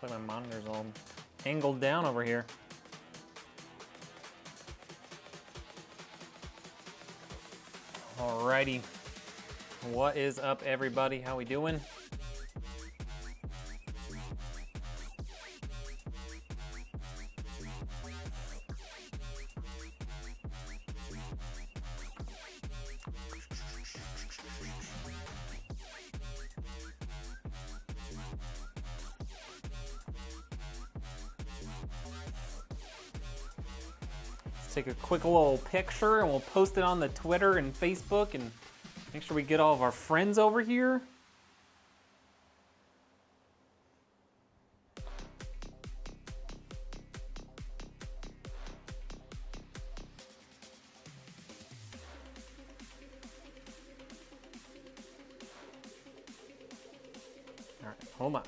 Looks like my monitor's all angled down over here. Alrighty. What is up, everybody? How we doing? Take a quick little picture and we'll post it on the Twitter and Facebook and make sure we get all of our friends over here. All right, hold on.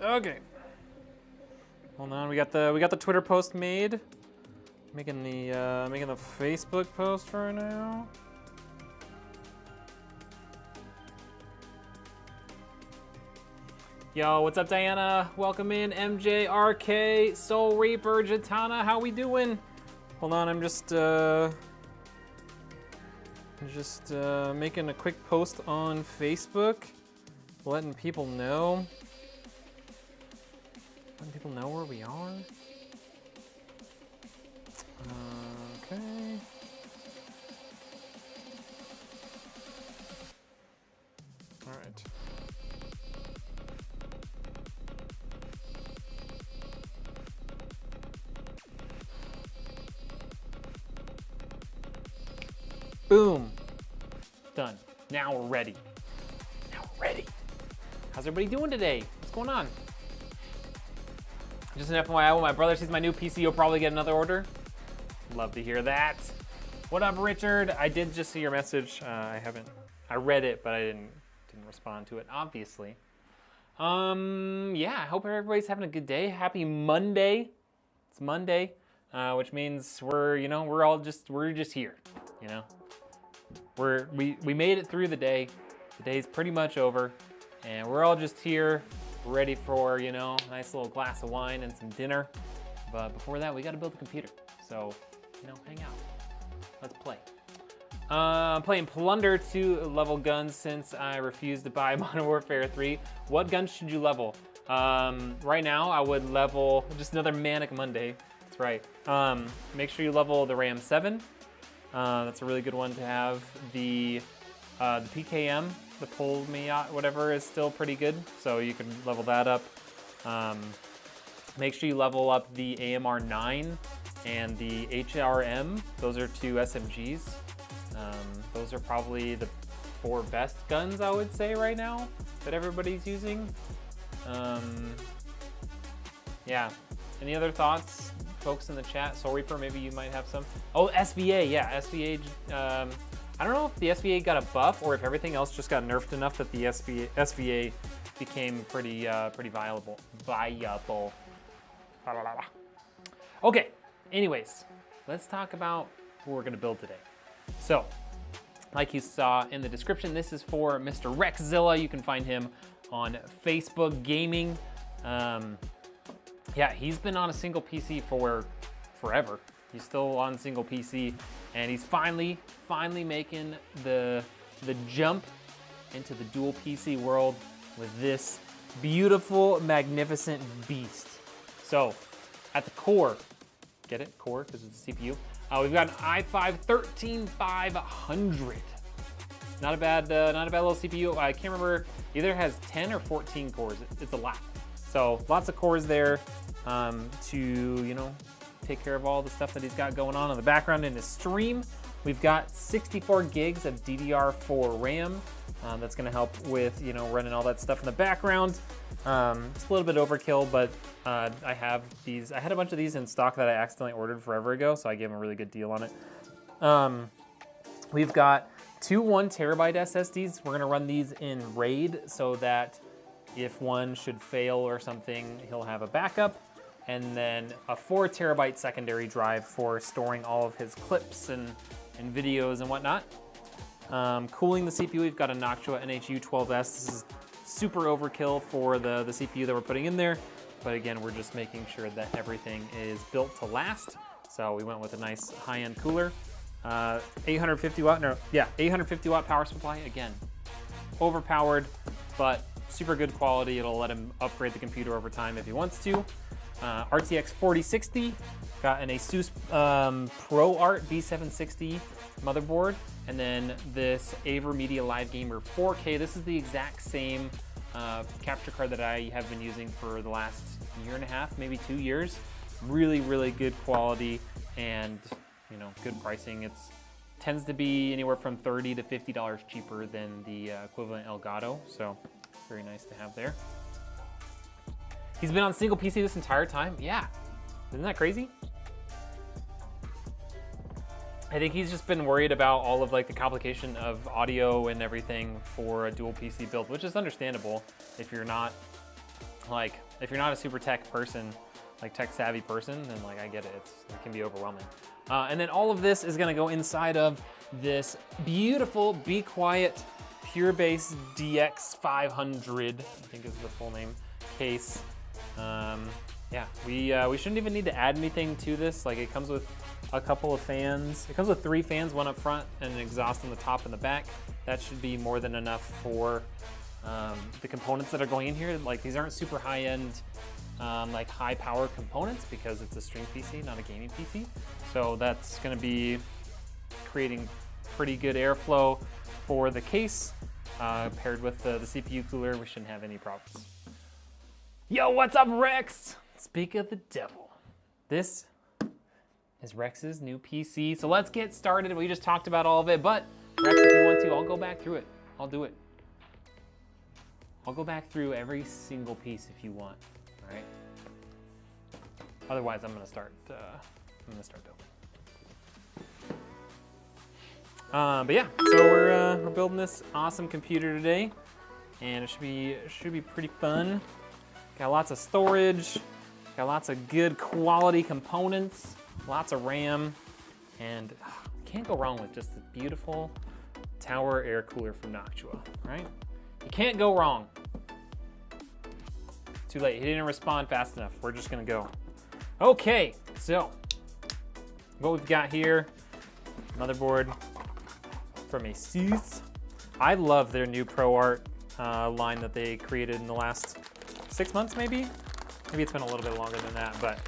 Okay. Hold on, we got the Twitter post made. Making the Facebook post right now. Yo, what's up, Diana? Welcome in, MJ, RK, Soul Reaper, Jatana. How we doing? Hold on, I'm just making a quick post on Facebook, letting people know. Letting people know where we are. Okay. All right. Boom. Done. Now we're ready. How's everybody doing today? What's going on? Just an FYI, when my brother sees my new PC, you'll probably get another order. Love to hear that. What up, Richard? I did just see your message. I read it, but I didn't respond to it, obviously. Yeah, I hope everybody's having a good day. Happy Monday. It's Monday, which means we're just here, you know? We made it through the day. The day's pretty much over, and we're all just here, ready for, you know, a nice little glass of wine and some dinner. But before that, we got to build a computer. So, you know, hang out. Let's play. I'm playing Plunder 2 level guns since I refused to buy Modern Warfare 3. What guns should you level? Right now, I would level just another Manic Monday. That's right. Make sure you level the Ram 7. That's a really good one to have. The PKM, the pull me out, whatever, is still pretty good, so you can level that up. Make sure you level up the AMR 9 and the HRM. Those are two SMGs. Those are probably the 4 best guns, I would say, right now that everybody's using. Yeah. Any other thoughts, folks in the chat? Soul Reaper, maybe you might have some. Oh, SVA, yeah, SVA. I don't know if the SVA got a buff or if everything else just got nerfed enough that the SVA became pretty viable. Okay, anyways, let's talk about what we're gonna build today. So, like you saw in the description, this is for Mr. Rexzilla. You can find him on Facebook Gaming. Yeah, he's been on a single PC for forever. He's still on single PC, and he's finally making the jump into the dual PC world with this beautiful, magnificent beast. So, at the core, get it? Core, because it's a CPU. We've got an i5-13500. Not a bad little CPU. I can't remember, either has 10 or 14 cores. It's a lot. So lots of cores there to, you know, take care of all the stuff that he's got going on in the background in his stream. We've got 64 gigs of DDR4 RAM. That's gonna help with, you know, running all that stuff in the background. It's a little bit overkill, but I have these. I had a bunch of these in stock that I accidentally ordered forever ago, so I gave them a really good deal on it. We've got two 1 terabyte SSDs. We're gonna run these in RAID so that if one should fail or something, he'll have a backup. And then a 4 terabyte secondary drive for storing all of his clips and videos and whatnot. Cooling the CPU, we've got a Noctua NH-U12S. This is super overkill for the CPU that we're putting in there. But again, we're just making sure that everything is built to last. So we went with a nice high-end cooler. 850 watt power supply. Again, overpowered, but super good quality. It'll let him upgrade the computer over time if he wants to. RTX 4060, got an Asus Proart B760 motherboard, and then this Avermedia Live Gamer 4K. This is the exact same capture card that I have been using for the last year and a half, maybe 2 years. Really, really good quality and, you know, good pricing. It tends to be anywhere from $30 to $50 cheaper than the equivalent Elgato, so very nice to have there. He's been on single PC this entire time? Yeah, isn't that crazy? I think he's just been worried about all of like the complication of audio and everything for a dual PC build, which is understandable if you're not a super tech person, like tech savvy person, then like I get it, it can be overwhelming. And then all of this is gonna go inside of this beautiful bequiet Pure Base DX500, I think is the full name, case. Yeah, we shouldn't even need to add anything to this. Like it comes with a couple of fans. It comes with 3 fans, one up front and an exhaust on the top and the back. That should be more than enough for the components that are going in here. Like these aren't super high-end, like high-power components because it's a stream PC, not a gaming PC. So that's gonna be creating pretty good airflow for the case. Paired with the CPU cooler, we shouldn't have any problems. Yo, what's up, Rex? Speak of the devil. This is Rex's new PC. So let's get started. We just talked about all of it, but Rex, if you want to, I'll go back through it. I'll do it. I'll go back through every single piece if you want, all right? Otherwise, I'm gonna start building. But yeah, so we're building this awesome computer today, and it should be pretty fun. Got lots of storage, got lots of good quality components, lots of RAM, and can't go wrong with just a beautiful tower air cooler from Noctua, right? You can't go wrong. Too late, he didn't respond fast enough. We're just gonna go. Okay, so what we've got here, motherboard from Asus. I love their new Proart line that they created in the last 6 months, maybe? Maybe it's been a little bit longer than that, but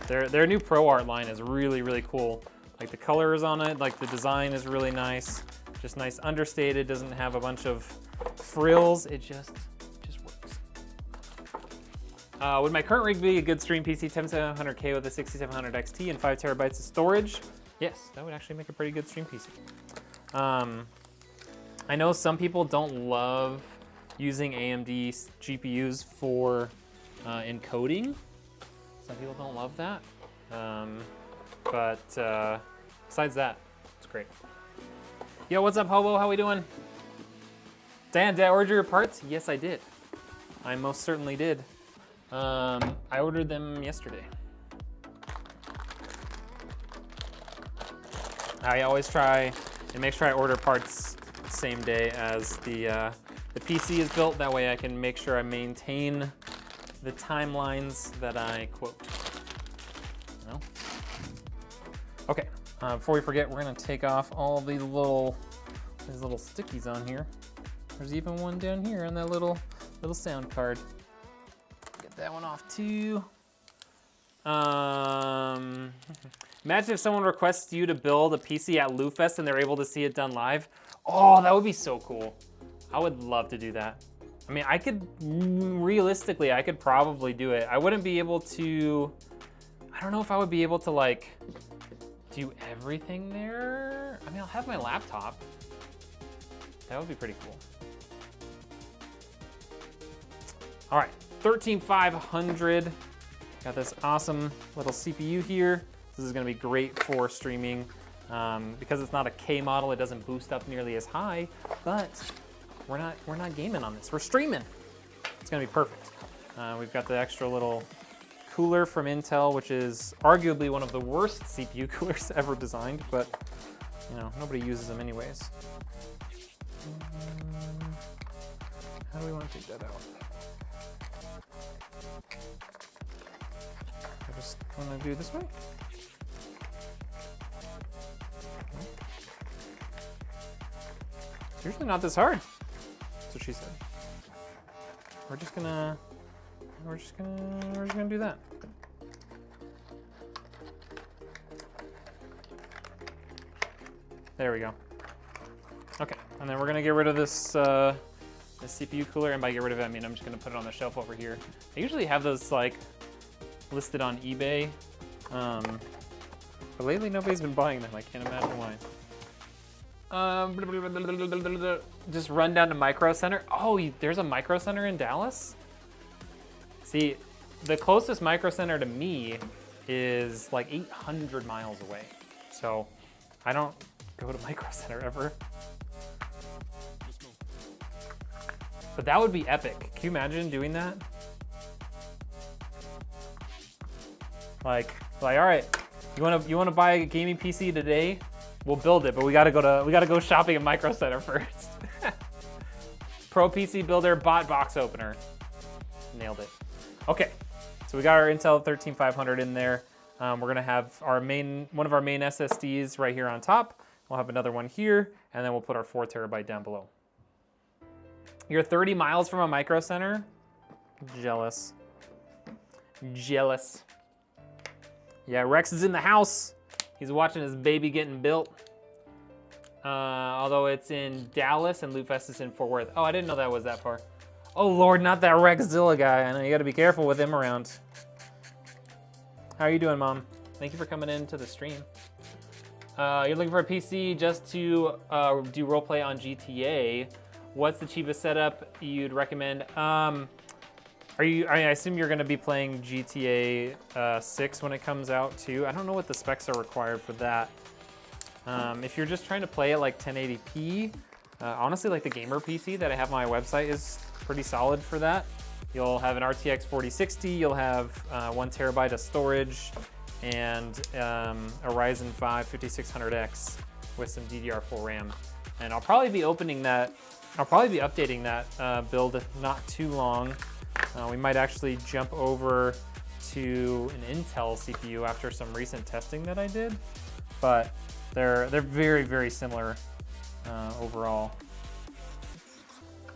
their new Proart line is really, really cool. Like the colors on it, like the design is really nice. Just nice, understated, doesn't have a bunch of frills. It just works. Would my current rig be a good stream PC 10700K with a 6700 XT and 5 terabytes of storage? Yes, that would actually make a pretty good stream PC. I know some people don't love using AMD GPUs for encoding. Some people don't love that. But besides that, it's great. Yo, what's up, Hobo? How we doing? Dan, did I order your parts? Yes, I did. I most certainly did. I ordered them yesterday. I always try and make sure I order parts same day as the PC is built. That way I can make sure I maintain the timelines that I quote. No? Okay, before we forget, we're gonna take off all these little stickies on here. There's even one down here on that little sound card. Get that one off too. Imagine if someone requests you to build a PC at LouFest and they're able to see it done live. Oh, that would be so cool. I would love to do that. I mean, realistically, I could probably do it. I wouldn't be able to, I don't know if I would be able to like do everything there. I mean, I'll have my laptop. That would be pretty cool. All right, 13500. Got this awesome little CPU here. This is gonna be great for streaming. Because it's not a K model, it doesn't boost up nearly as high, but we're not gaming on this, we're streaming. It's gonna be perfect. We've got the extra little cooler from Intel, which is arguably one of the worst CPU coolers ever designed, but you know, nobody uses them anyways. How do we want to take that out? I just want to do it this way. It's usually not this hard. That's what she said. We're just gonna do that. There we go. Okay, and then we're gonna get rid of this this CPU cooler, and by get rid of it, I mean I'm just gonna put it on the shelf over here. I usually have those like listed on eBay, but lately nobody's been buying them. I can't imagine why. Just run down to Micro Center. Oh, there's a Micro Center in Dallas? See, the closest Micro Center to me is like 800 miles away. So I don't go to Micro Center ever. But that would be epic. Can you imagine doing that? Like, all right, you wanna buy a gaming PC today? We'll build it, but we gotta go shopping at Micro Center first. Pro PC Builder bot box opener. Nailed it. Okay, so we got our Intel 13500 in there. We're gonna have one of our main SSDs right here on top. We'll have another one here, and then we'll put our 4 terabyte down below. You're 30 miles from a Micro Center? Jealous. Jealous. Yeah, Rex is in the house. He's watching his baby getting built. Although it's in Dallas and Loot Fest is in Fort Worth. Oh, I didn't know that was that far. Oh Lord, not that Rexzilla guy. I know you gotta be careful with him around. How are you doing, Mom? Thank you for coming into the stream. You're looking for a PC just to do roleplay on GTA. What's the cheapest setup you'd recommend? I assume you're gonna be playing GTA 6 when it comes out too. I don't know what the specs are required for that. If you're just trying to play at like 1080p, honestly, like the gamer PC that I have on my website is pretty solid for that. You'll have an RTX 4060, you'll have 1 terabyte of storage, and a Ryzen 5 5600X with some DDR4 RAM. And I'll probably be updating that build not too long. We might actually jump over to an Intel CPU after some recent testing that I did, but they're very, very similar overall.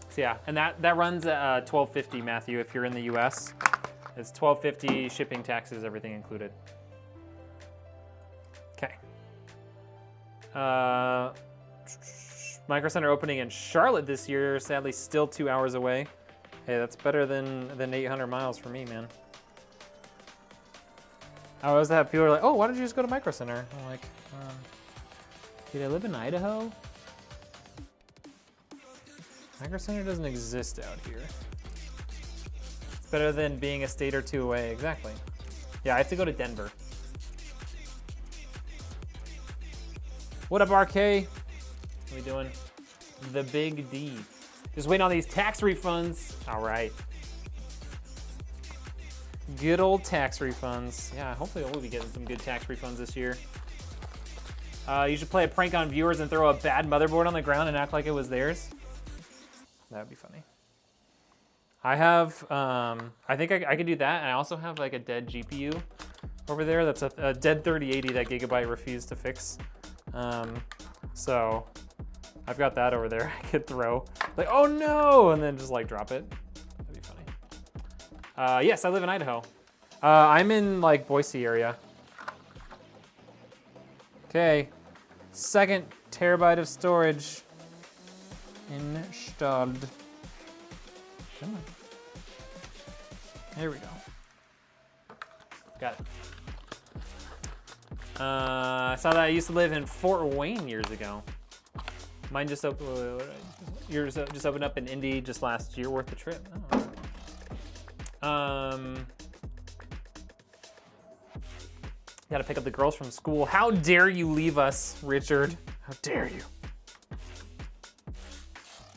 So yeah, and that runs at $12.50, Matthew, if you're in the US. It's $12.50, shipping, taxes, everything included. Okay. Micro Center opening in Charlotte this year, sadly still 2 hours away. Hey, that's better than 800 miles for me, man. I always have people are like, oh, why don't you just go to Micro Center? I'm like, dude, I live in Idaho. Micro Center doesn't exist out here. It's better than being a state or two away, exactly. Yeah, I have to go to Denver. What up, RK? What are we doing? The Big D. Just waiting on these tax refunds. All right. Good old tax refunds. Yeah, hopefully we'll be getting some good tax refunds this year. You should play a prank on viewers and throw a bad motherboard on the ground and act like it was theirs. That would be funny. I have, I think I could do that. And I also have like a dead GPU over there. That's a dead 3080 that Gigabyte refused to fix. So I've got that over there. I could throw like, oh no, and then just like drop it. That'd be funny. Yes, I live in Idaho. I'm in like Boise area. Okay, 2 terabyte of storage installed. Come on. There we go. Got it. I saw that I used to live in Fort Wayne years ago. Mine just yours just opened up in Indy just last year, worth the trip. Oh. Gotta pick up the girls from school. How dare you leave us, Richard? How dare you?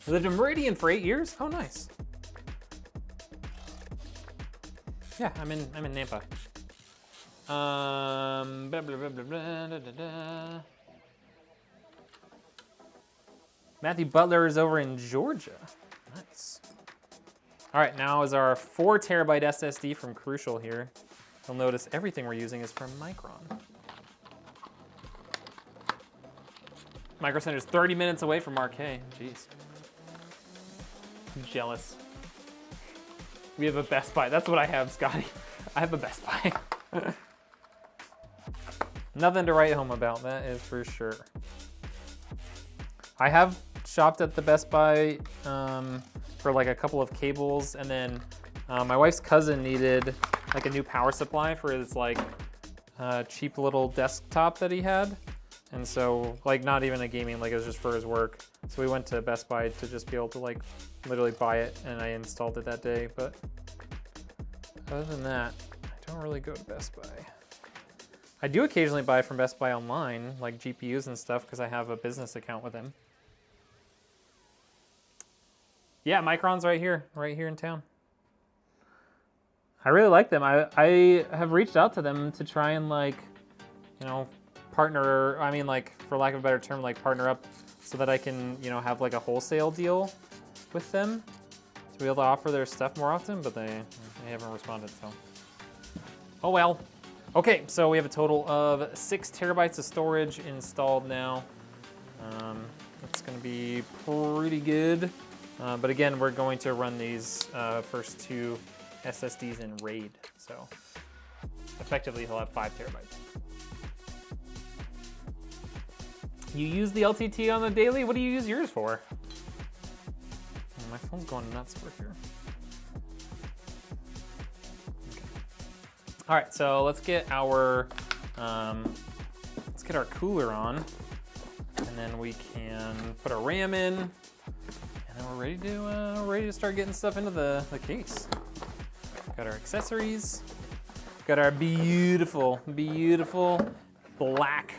I lived in Meridian for 8 years. Oh, nice. Yeah, I'm in Nampa. Blah, blah, blah, blah, blah, da, da, da. Matthew Butler is over in Georgia. Nice. All right, now is our 4 terabyte SSD from Crucial here. You'll notice everything we're using is from Micron. Micro Center's 30 minutes away from RK. Jeez. I'm jealous. We have a Best Buy. That's what I have, Scotty. I have a Best Buy. Nothing to write home about, that is for sure. I have shopped at the Best Buy for like a couple of cables, and then my wife's cousin needed like a new power supply for his like cheap little desktop that he had. And so like not even a gaming, like it was just for his work. So we went to Best Buy to just be able to like literally buy it, and I installed it that day. But other than that, I don't really go to Best Buy. I do occasionally buy from Best Buy online, like GPUs and stuff, because I have a business account with them. Yeah, Micron's right here in town. I really like them. I have reached out to them to try and like, you know, partner, I mean like, for lack of a better term, like partner up so that I can, you know, have like a wholesale deal with them to be able to offer their stuff more often, but they haven't responded, so. Oh well. Okay, so we have a total of 6 terabytes of storage installed now. That's gonna be pretty good. But again, we're going to run these first 2 SSDs in RAID. So effectively he'll have 5 terabytes. You use the LTT on the daily? What do you use yours for? Oh, my phone's going nuts over here. Okay. All right, so let's get our cooler on, and then we can put our RAM in, and then we're ready to start getting stuff into the case. Got our accessories. Got our beautiful, beautiful black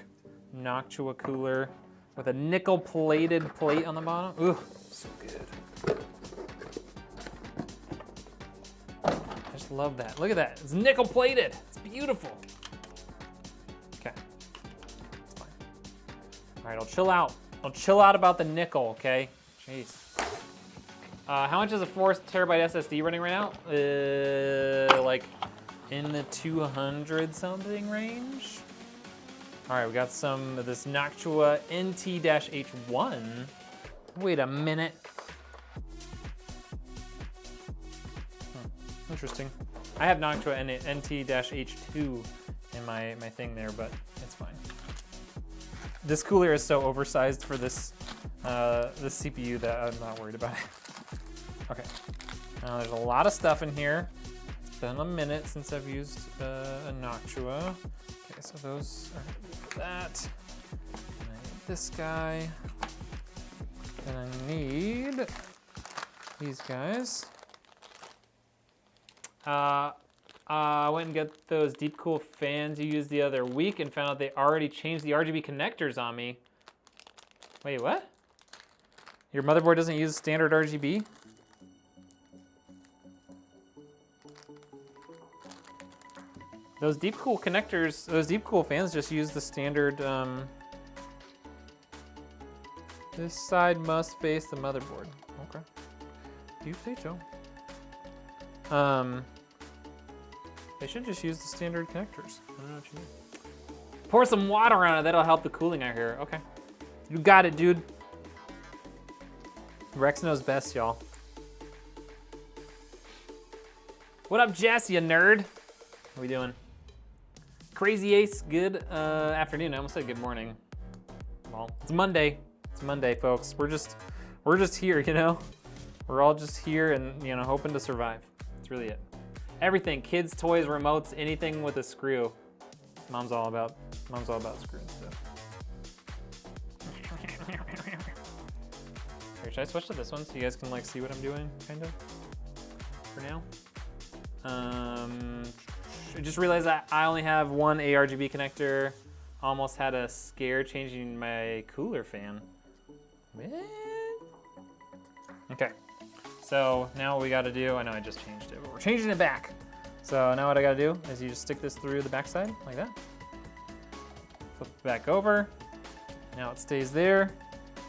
Noctua cooler with a nickel-plated plate on the bottom. Ooh, so good. I just love that. Look at that. It's nickel-plated. It's beautiful. Okay. It's fine. All right, I'll chill out. I'll chill out about the nickel, okay? Jeez. How much is a 4 terabyte SSD running right now? Like in the 200 something range. All right, we got some of this Noctua NT-H1. Wait a minute. Interesting. I have Noctua NT-H2 in my thing there, but it's fine. This cooler is so oversized for this CPU that I'm not worried about it. Okay, now there's a lot of stuff in here. It's been a minute since I've used a Noctua. Okay, so those are for that. And I need this guy. And I need these guys. I went and got those deep cool fans you used the other week and found out they already changed the RGB connectors on me. Wait, what? Your motherboard doesn't use standard RGB? Those deep cool connectors, those deep cool fans just use the standard, this side must face the motherboard. Okay. You say so. They should just use the standard connectors. I don't know what you mean. Pour some water on it, that'll help the cooling out here. Okay. You got it, dude. Rex knows best, y'all. What up, Jess, you nerd? How we doing? Crazy Ace, good afternoon. I almost said good morning. Well, it's Monday. It's Monday, folks. We're just here, you know? We're all just here and, you know, hoping to survive. That's really it. Everything, kids, toys, remotes, anything with a screw. Mom's all about screwing stuff. Here, should I switch to this one so you guys can like see what I'm doing, kind of, for now? I just realized that I only have one ARGB connector. Almost had a scare changing my cooler fan. What? Okay, so now what we gotta do, I know I just changed it, but we're changing it back. So now what I gotta do is you just stick this through the backside like that. Flip it back over. Now it stays there.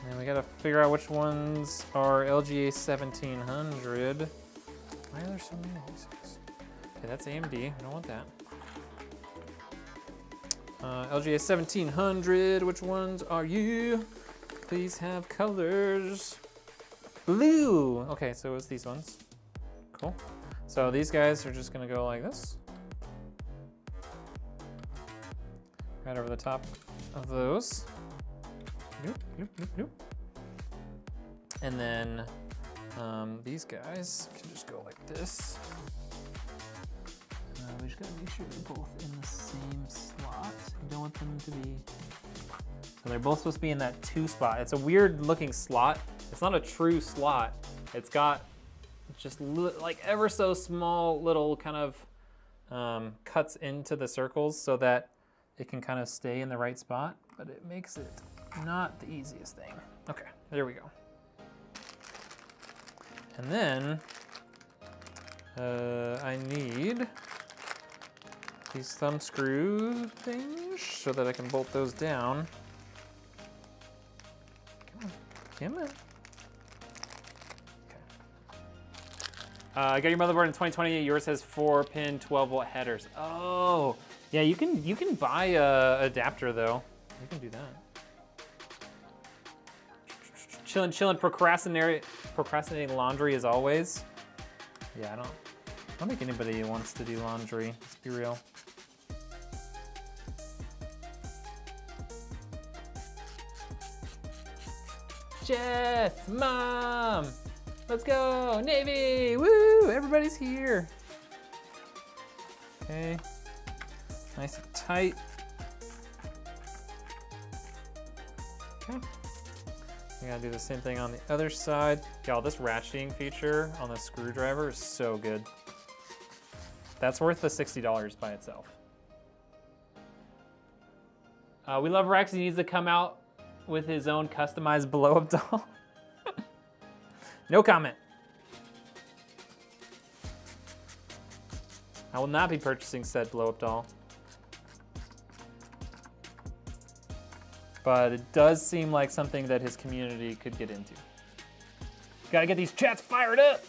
And then we gotta figure out which ones are LGA 1700. Why are there so many of these things? Okay, that's AMD, I don't want that. LGA 1700, which ones are you? Please have colors. Blue, okay, so it's these ones. Cool. So these guys are just gonna go like this. Right over the top of those. Nope, nope, nope, nope. And then these guys can just go like this. We just gotta make sure they're both in the same slot. You don't want them to be... So they're both supposed to be in that 2 spot. It's a weird looking slot. It's not a true slot. It's got just like ever so small little kind of cuts into the circles so that it can kind of stay in the right spot, but it makes it not the easiest thing. Okay, there we go. And then I need these thumb screw things so that I can bolt those down. Come on, come on. Okay. I got your motherboard in 2020. Yours has 4-pin 12-volt headers. Oh, yeah. You can buy a adapter though. You can do that. Chillin', procrastinating laundry as always. Yeah, I don't think anybody wants to do laundry. Let's be real. Jess, Mom, let's go, Navy, woo, everybody's here. Okay, nice and tight. Okay, we gotta do the same thing on the other side. Y'all, this ratcheting feature on the screwdriver is so good. That's worth the $60 by itself. We love Rex, he needs to come out with his own customized blow-up doll. No comment. I will not be purchasing said blow-up doll. But it does seem like something that his community could get into. Gotta get these chats fired up.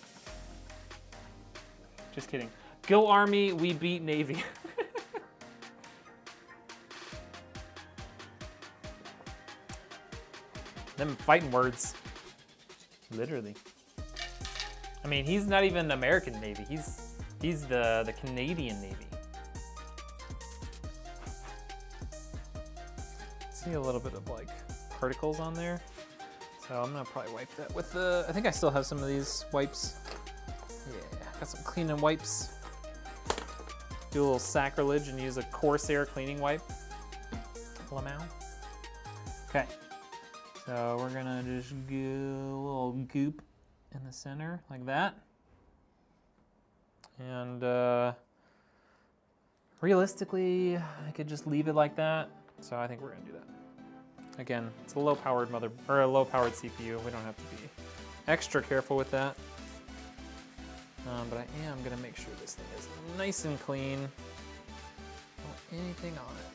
Just kidding. Go Army, we beat Navy. Them fighting words, literally. I mean, he's not even the American Navy. He's the Canadian Navy. See a little bit of like particles on there. So I'm gonna probably wipe that with the, I think I still have some of these wipes. Yeah, got some cleaning wipes. Do a little sacrilege and use a Corsair cleaning wipe. Lamau. Okay. So we're gonna just go a little goop in the center like that. And realistically, I could just leave it like that. So I think we're gonna do that. Again, it's a low-powered low-powered CPU. We don't have to be extra careful with that. But I am gonna make sure this thing is nice and clean. Don't want anything on it.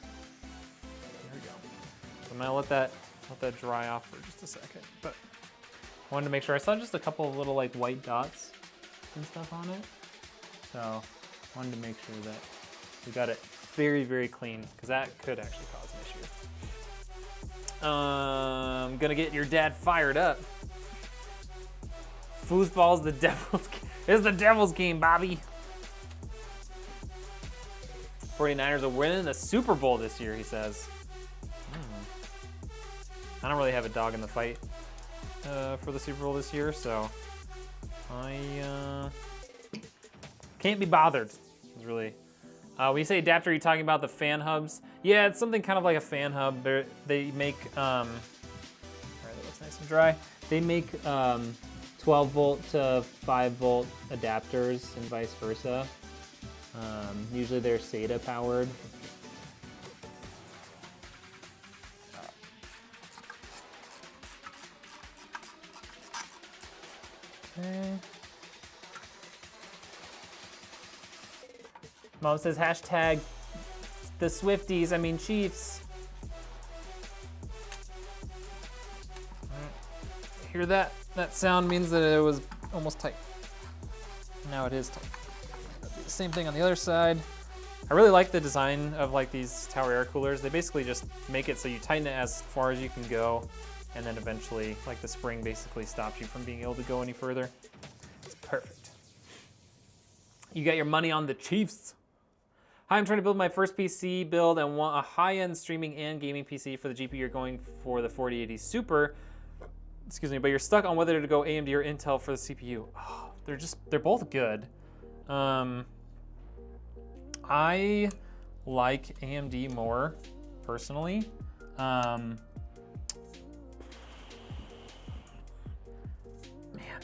There we go. So I'm gonna let that dry off for just a second. But I wanted to make sure. I saw just a couple of little like white dots and stuff on it. So I wanted to make sure that we got it very, very clean, because that could actually cause an issue. I'm gonna get your dad fired up. Foosball's the devil's game. It's the devil's game, Bobby. 49ers are winning the Super Bowl this year, he says. I don't really have a dog in the fight for the Super Bowl this year, so I can't be bothered. It's really When you say adapter, are you talking about the fan hubs? Yeah, it's something kind of like a fan hub. They make, all right, that looks nice and dry. They make 12 volt to 5 volt adapters and vice versa. Usually they're SATA powered. Okay. Mom says hashtag the Swifties, I mean Chiefs. Hear that? That sound means that it was almost tight. Now it is tight. Same thing on the other side. I really like the design of like these tower air coolers. They basically just make it so you tighten it as far as you can go, and then eventually like the spring basically stops you from being able to go any further. It's perfect. You got your money on the Chiefs. Hi, I'm trying to build my first PC build and want a high-end streaming and gaming PC. For the GPU, you're going for the 4080 Super. Excuse me, but you're stuck on whether to go AMD or Intel for the CPU. Oh, they're both good. I like AMD more, personally. Man,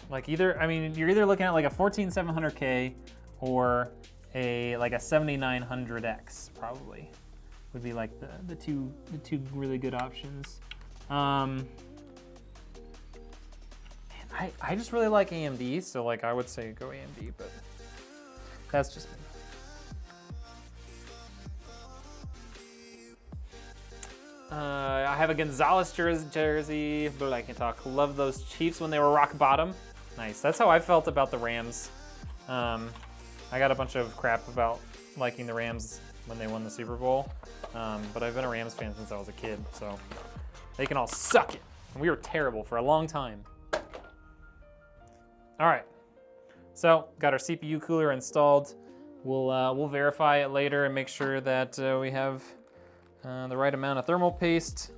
like you're either looking at like a 14700K or like a 7900X probably would be like the two really good options. Man, I just really like AMD, so like I would say go AMD, but that's just me. I have a Gonzalez jersey, but I can talk. Love those Chiefs when they were rock bottom. Nice. That's how I felt about the Rams. I got a bunch of crap about liking the Rams when they won the Super Bowl, but I've been a Rams fan since I was a kid, so they can all suck it. And we were terrible for a long time. All right, so got our CPU cooler installed. We'll verify it later and make sure that we have the right amount of thermal paste,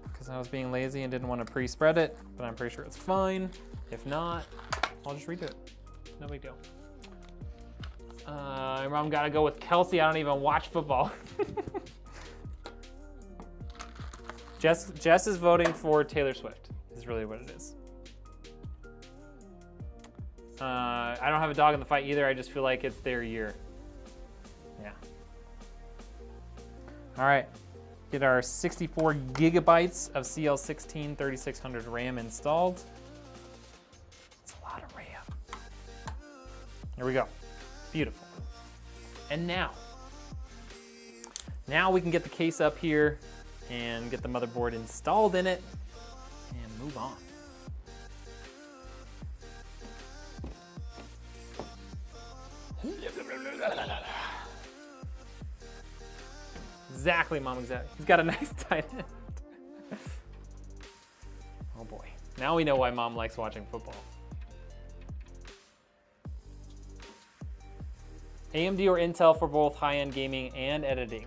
because I was being lazy and didn't want to pre-spread it, but I'm pretty sure it's fine. If not, I'll just redo it. No big deal. Mom gotta go with Kelsey. I don't even watch football. Jess is voting for Taylor Swift, is really what it is. I don't have a dog in the fight either. I just feel like it's their year. Yeah. All right, get our 64 gigabytes of CL16 3600 RAM installed. It's a lot of RAM. Here we go. Beautiful. And now we can get the case up here and get the motherboard installed in it and move on. Exactly, Mom, exactly. He's got a nice tight end. Oh boy. Now we know why Mom likes watching football. AMD or Intel for both high-end gaming and editing.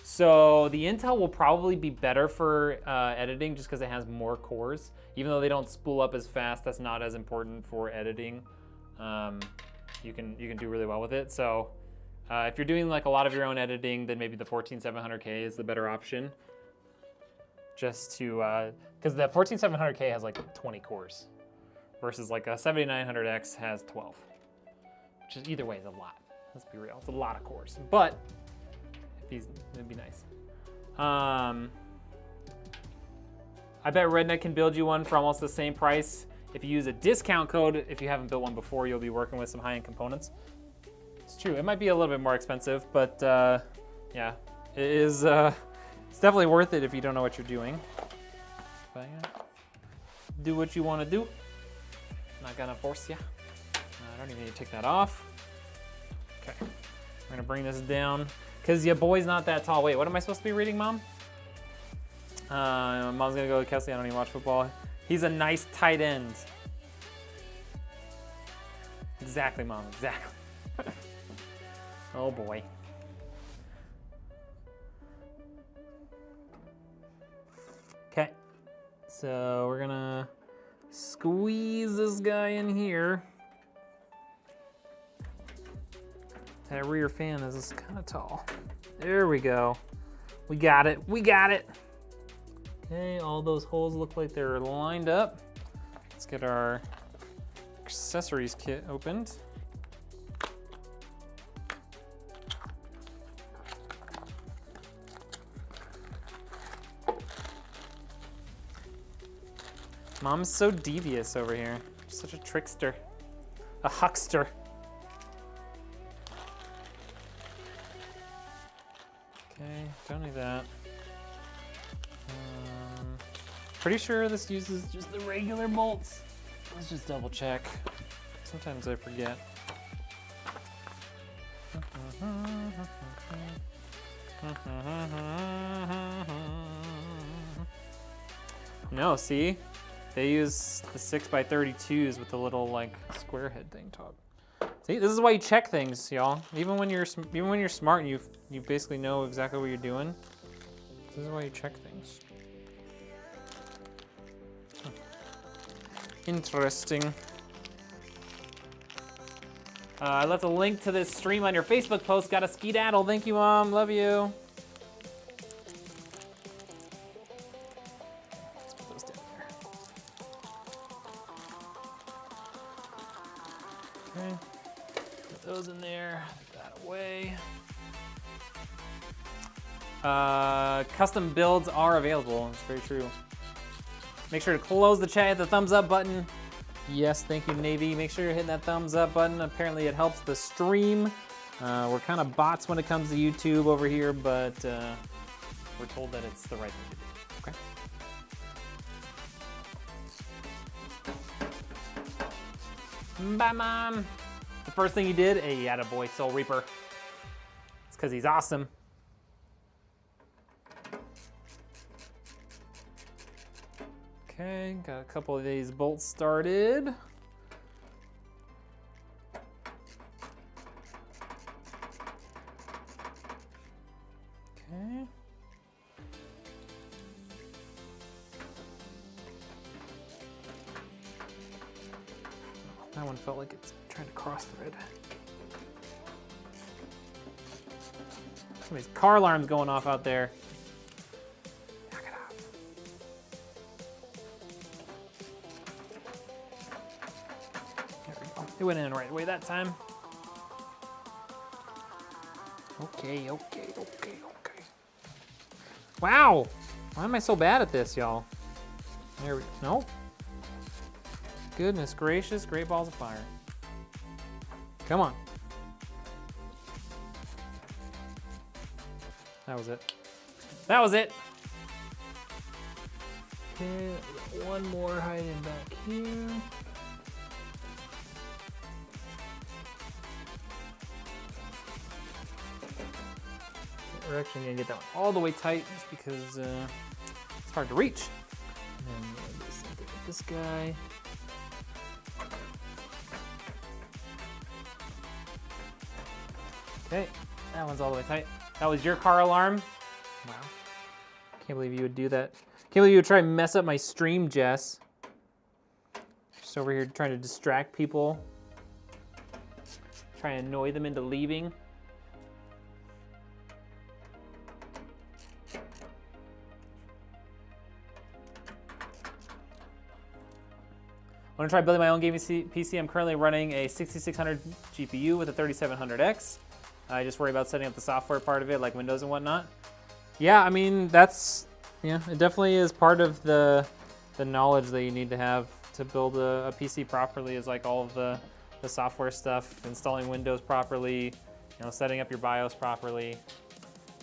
So the Intel will probably be better for editing just because it has more cores. Even though they don't spool up as fast, that's not as important for editing. You can do really well with it. So if you're doing like a lot of your own editing, then maybe the 14700K is the better option. Just to, because the 14700K has like 20 cores versus like a 7900X has 12, which is either way is a lot. Let's be real, it's a lot of cores, but it'd be nice. I bet Rednek can build you one for almost the same price. If you use a discount code, if you haven't built one before, you'll be working with some high-end components. It's true, it might be a little bit more expensive, but yeah, it is, it's definitely worth it if you don't know what you're doing. But yeah, do what you want to do. I'm not gonna force you. I don't even need to take that off. Okay, we're gonna bring this down because your boy's not that tall. Wait, what am I supposed to be reading, Mom? Mom's gonna go with Kelsey. I don't even watch football. He's a nice tight end. Exactly, Mom, exactly. Oh boy. Okay, so we're gonna squeeze this guy in here. That rear fan is kind of tall. There we go. We got it. We got it. Okay, all those holes look like they're lined up. Let's get our accessories kit opened. Mom's so devious over here. Such a trickster. A huckster. Okay, don't need that. Pretty sure this uses just the regular bolts. Let's just double check. Sometimes I forget. No, see? They use the 6x32s with the little like square head thing top. See, this is why you check things, y'all. Even when you're smart and you basically know exactly what you're doing. This is why you check things. Interesting. I left a link to this stream on your Facebook post. Got a skedaddle. Thank you, Mom. Love you. Let's put those down there. Okay. Put those in there. Put that away. Custom builds are available. It's very true. Make sure to close the chat, hit the thumbs up button. Yes, thank you, Navy. Make sure you're hitting that thumbs up button. Apparently it helps the stream. We're kind of bots when it comes to YouTube over here, but we're told that it's the right thing to do, okay? Bye, Mom. The first thing he did, hey, attaboy, Soul Reaper. It's because he's awesome. Okay, got a couple of these bolts started. Okay. That one felt like it's trying to cross thread. Somebody's car alarm's going off out there. It went in the right way that time. Okay. Wow! Why am I so bad at this, y'all? There we go. Nope. Goodness gracious, great balls of fire. Come on. That was it. That was it! Okay, one more hiding back here. We're actually gonna get that one all the way tight just because it's hard to reach. And then we'll do something with this guy. Okay, that one's all the way tight. That was your car alarm? Wow. Can't believe you would do that. Can't believe you would try and mess up my stream, Jess. Just over here trying to distract people. Try and annoy them into leaving. I want to try building my own gaming PC. I'm currently running a 6600 GPU with a 3700X. I just worry about setting up the software part of it, like Windows and whatnot. Yeah, I mean, that's, yeah, it definitely is part of the knowledge that you need to have to build a PC properly, is like all of the software stuff, installing Windows properly, you know, setting up your BIOS properly.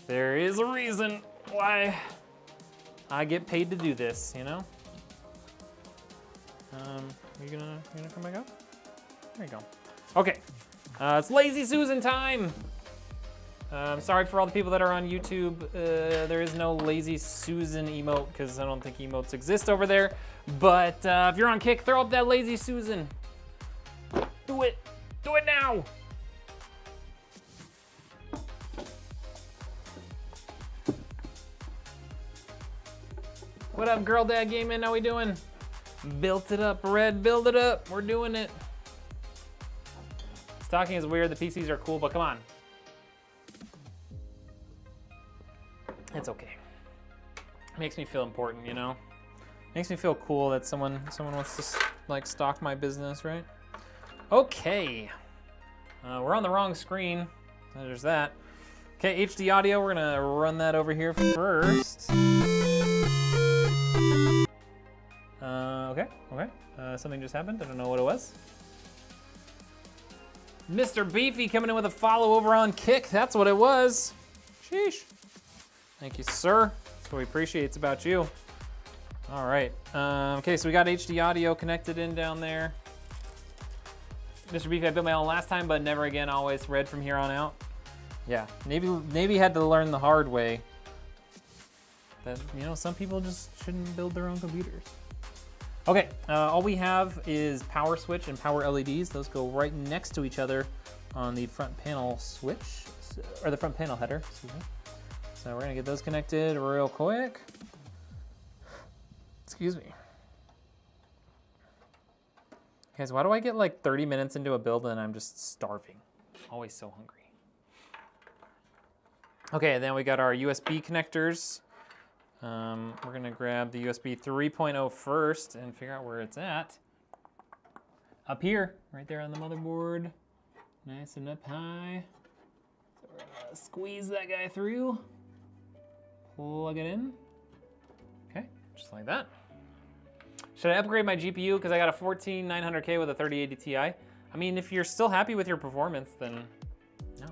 There is a reason why I get paid to do this, you know? Are you gonna come back up? There you go. Okay, it's Lazy Susan time. I'm sorry for all the people that are on YouTube. There is no Lazy Susan emote because I don't think emotes exist over there. But if you're on Kick, throw up that Lazy Susan. Do it. Do it now. What up, Girl Dad Gaming? How we doing? Built it up, Red. Build it up. We're doing it. Stocking is weird. The PCs are cool, but come on. It's okay. Makes me feel important, you know? Makes me feel cool that someone wants to like stalk my business, right? Okay. We're on the wrong screen. So there's that. Okay, HD audio, we're gonna run that over here first. Okay. Something just happened. I don't know what it was. Mr. Beefy coming in with a follow over on Kick. That's what it was. Sheesh. Thank you, sir. That's what we appreciate. It's about you. All right. Okay, so we got HD audio connected in down there. Mr. Beefy, I built my own last time, but never again. Always red from here on out. Yeah, maybe had to learn the hard way that, you know, some people just shouldn't build their own computers. Okay, all we have is power switch and power LEDs. Those go right next to each other on the front panel switch, or the front panel header, excuse me. So we're gonna get those connected real quick. Excuse me. Guys, why do I get like 30 minutes into a build and I'm just starving? Always so hungry. Okay, then we got our USB connectors. We're gonna grab the USB 3.0 first and figure out where it's at. Up here, right there on the motherboard. Nice and up high. So we're gonna squeeze that guy through. Plug it in. Okay, just like that. Should I upgrade my GPU? Because I got a 14900K with a 3080 Ti. I mean, if you're still happy with your performance, then no.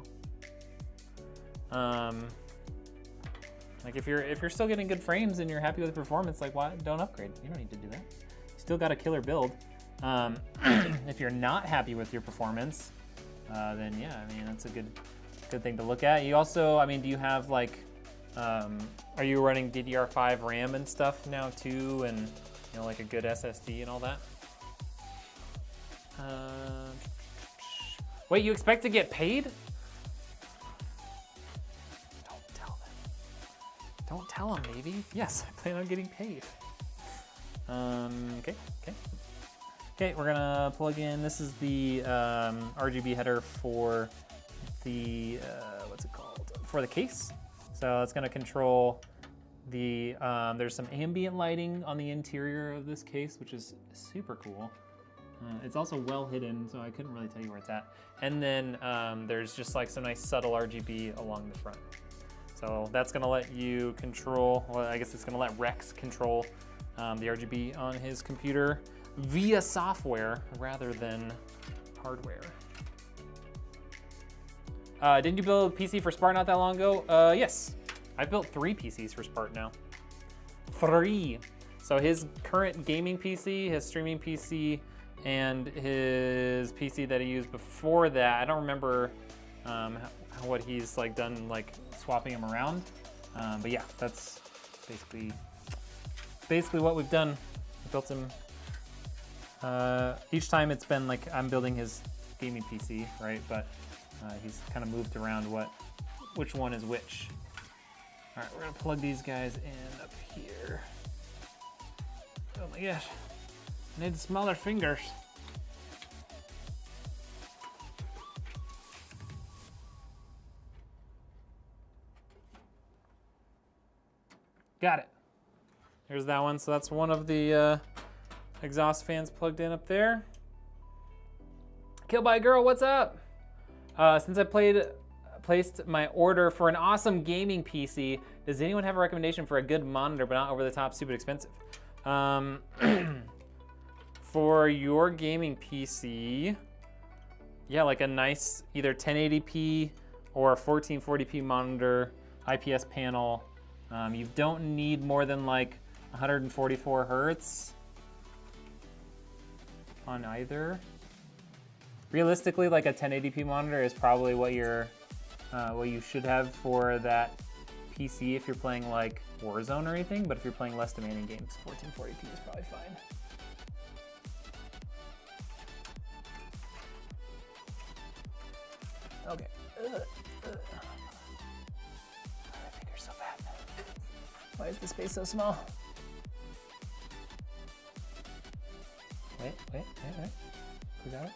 Like if you're still getting good frames and you're happy with the performance, like why don't upgrade? You don't need to do that. You still got a killer build. If you're not happy with your performance, then yeah, I mean that's a good thing to look at. You also, I mean, do you have like, are you running DDR5 RAM and stuff now too, and you know like a good SSD and all that? Wait, you expect to get paid? Don't tell him, baby. Yes, I plan on getting paid. Okay, we're gonna plug in, this is the RGB header for the, what's it called? For the case. So it's gonna control the, there's some ambient lighting on the interior of this case, which is super cool. It's also well hidden, so I couldn't really tell you where it's at. And then there's just like some nice subtle RGB along the front. So that's gonna let you control, well, I guess it's gonna let Rex control the RGB on his computer via software rather than hardware. Didn't you build a PC for Spark not that long ago? Yes, I've built 3 PCs for Spark now. 3. So his current gaming PC, his streaming PC, and his PC that he used before that, I don't remember what he's like done, like swapping them around. But yeah, that's basically what we've done. We built him. Each time it's been like I'm building his gaming PC, right? But he's kind of moved around which one is which. All right, we're gonna plug these guys in up here. Oh my gosh, I need smaller fingers. Got it. Here's that one. So that's one of the exhaust fans plugged in up there. Kill by Girl, what's up? Since I placed my order for an awesome gaming PC, does anyone have a recommendation for a good monitor but not over the top, stupid expensive? For your gaming PC, yeah, like a nice either 1080p or 1440p monitor, IPS panel. You don't need more than like 144 hertz on either. Realistically, like a 1080p monitor is probably what you should have for that PC if you're playing like Warzone or anything, but if you're playing less demanding games, 1440p is probably fine. Okay. Why is the space so small? Wait. We got it?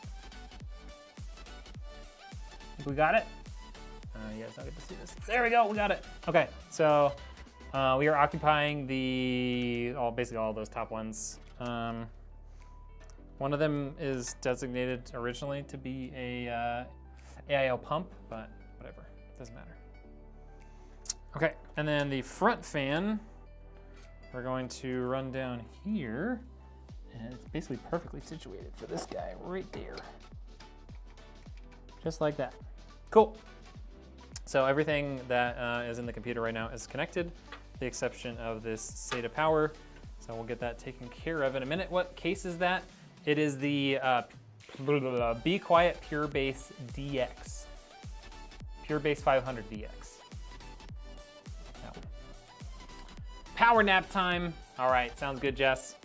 Think we got it? Yeah, it's not good to see this. There we go, we got it. Okay, so We are occupying basically all those top ones. One of them is designated originally to be a AIO pump, but whatever, doesn't matter. Okay, and then the front fan, we're going to run down here, and it's basically perfectly situated for this guy right there. Just like that. Cool. So everything that is in the computer right now is connected, with the exception of this SATA power. So we'll get that taken care of in a minute. What case is that? It is the bequiet Pure Base DX. Pure Base 500 DX. No. Power nap time. All right, sounds good, Jess.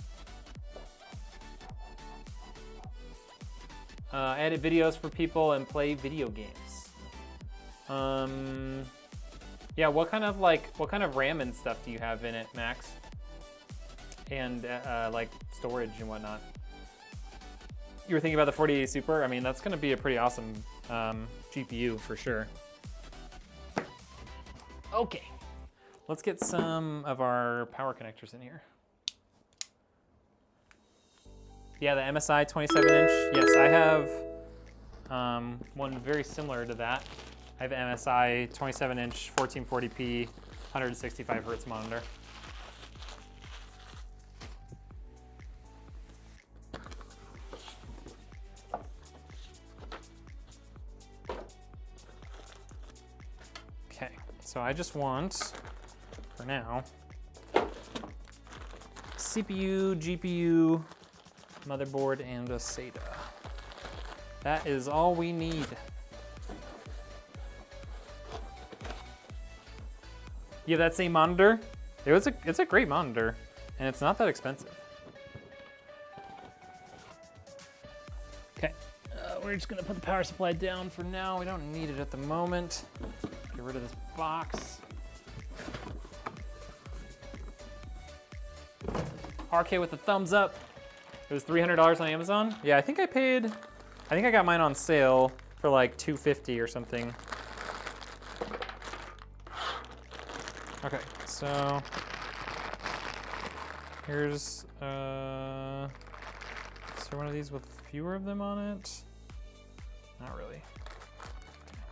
Edit videos for people and play video games. Yeah, what kind of RAM and stuff do you have in it, Max? And like storage and whatnot. You were thinking about the 4080 Super? I mean, that's gonna be a pretty awesome GPU for sure. Okay, let's get some of our power connectors in here. Yeah, the MSI 27-inch. Yes, I have one very similar to that. I have an MSI 27-inch 1440p 165 hertz monitor. Okay, so I just want, for now, CPU, GPU, motherboard, and a SATA. That is all we need. You have that same monitor? It's a great monitor, and it's not that expensive. Okay, we're just gonna put the power supply down for now. We don't need it at the moment. Get rid of this box. RK with the thumbs up. It was $300 on Amazon. Yeah, I think I got mine on sale for like $250 or something. Okay, so here's is there one of these with fewer of them on it? Not really.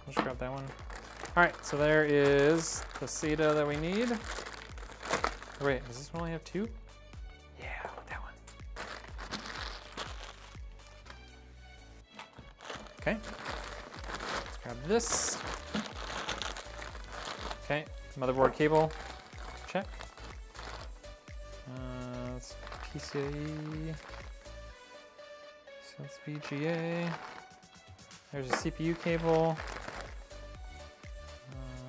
Let's grab that one. All right, so there is the SATA that we need. Oh, wait, does this one only have two? Yeah, that one. Okay, let's grab this. Okay, motherboard cable, check. That's PCIe, so that's VGA. There's a CPU cable.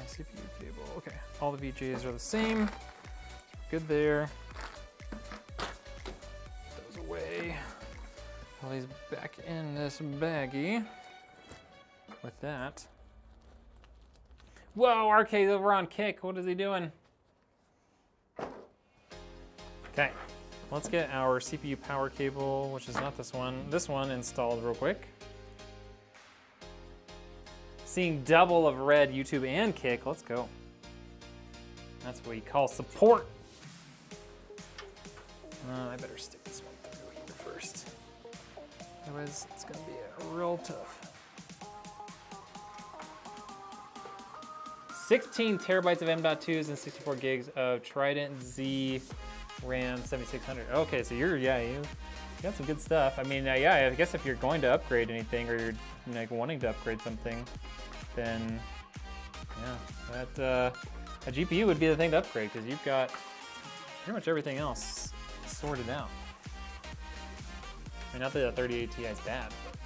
CPU cable, okay. All the VGAs are the same. Good there. Put those away. All these back in this baggie. With that. Whoa, RK's over on Kick. What is he doing? Okay, let's get our CPU power cable, which is not this one installed real quick. Seeing double of red, YouTube and Kick, let's go. That's what we call support. I better stick this one through here first. Otherwise, it's gonna be real tough. 16 terabytes of M.2s and 64 gigs of Trident Z RAM 7600. Okay, so you got some good stuff. I mean, yeah, I guess if you're going to upgrade anything or you're like wanting to upgrade something, then yeah, that a GPU would be the thing to upgrade because you've got pretty much everything else sorted out. I mean, not that the 3080 Ti is bad, but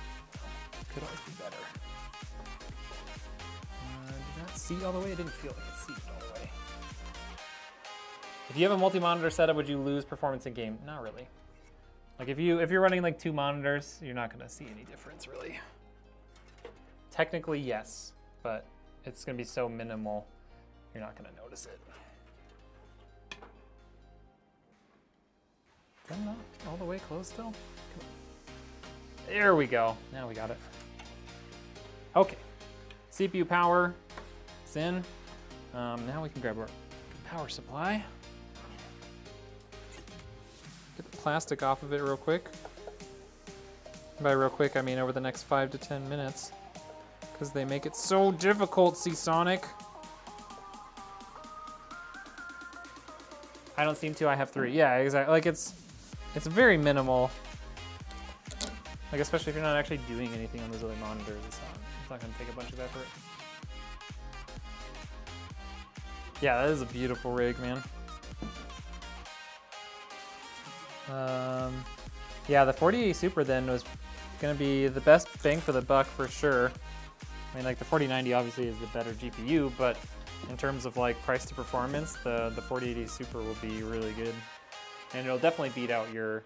could always be better. Did not see all the way. It didn't feel like it seated all the way. If you have a multi-monitor setup, would you lose performance in game? Not really. Like if you're running like two monitors, you're not gonna see any difference really. Technically, yes, but it's gonna be so minimal, you're not gonna notice it. Is that not all the way closed still? There we go. Now we got it. Okay. CPU power is in. Now we can grab our Power supply. Get the plastic off of it real quick. By real quick, I mean over the next 5 to 10 minutes. Because they make it so difficult, Seasonic. I don't seem to, I have 3. Yeah, exactly. Like it's very minimal. Like especially if you're not actually doing anything on those other monitors, it's not gonna take a bunch of effort. Yeah, that is a beautiful rig, man. Yeah, the 4080 Super then was gonna be the best bang for the buck for sure. I mean, like the 4090 obviously is the better GPU, but in terms of like price to performance, the 4080 Super will be really good, and it'll definitely beat out your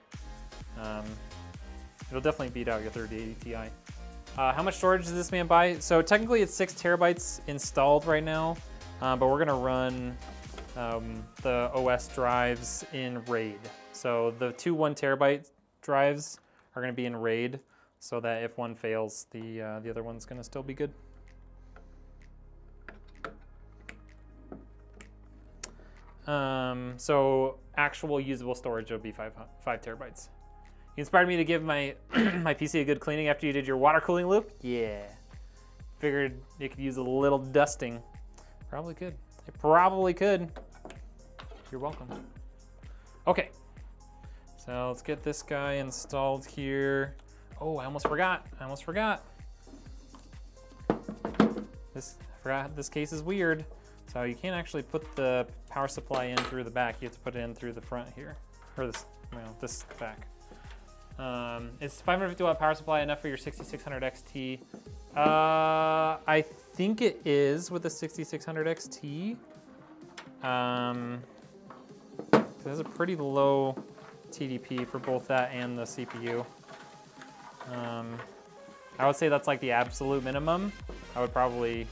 3080 Ti. How much storage does this man buy? So technically it's 6 terabytes installed right now, but we're gonna run the OS drives in RAID. So the 2 1 terabyte drives are gonna be in RAID, so that if one fails, the other one's gonna still be good. So actual usable storage will be 5 terabytes. You inspired me to give my my PC a good cleaning after you did your water cooling loop. Yeah, figured it could use a little dusting. Probably could. It probably could. You're welcome. Okay, so let's get this guy installed here. Oh, I almost forgot. I forgot this case is weird. So you can't actually put the power supply in through the back. You have to put it in through the front here, or this back. Is 550 watt power supply enough for your 6600 XT? I think it is with the 6600 XT. There's a pretty low TDP for both that and the CPU. I would say that's like the absolute minimum. I would probably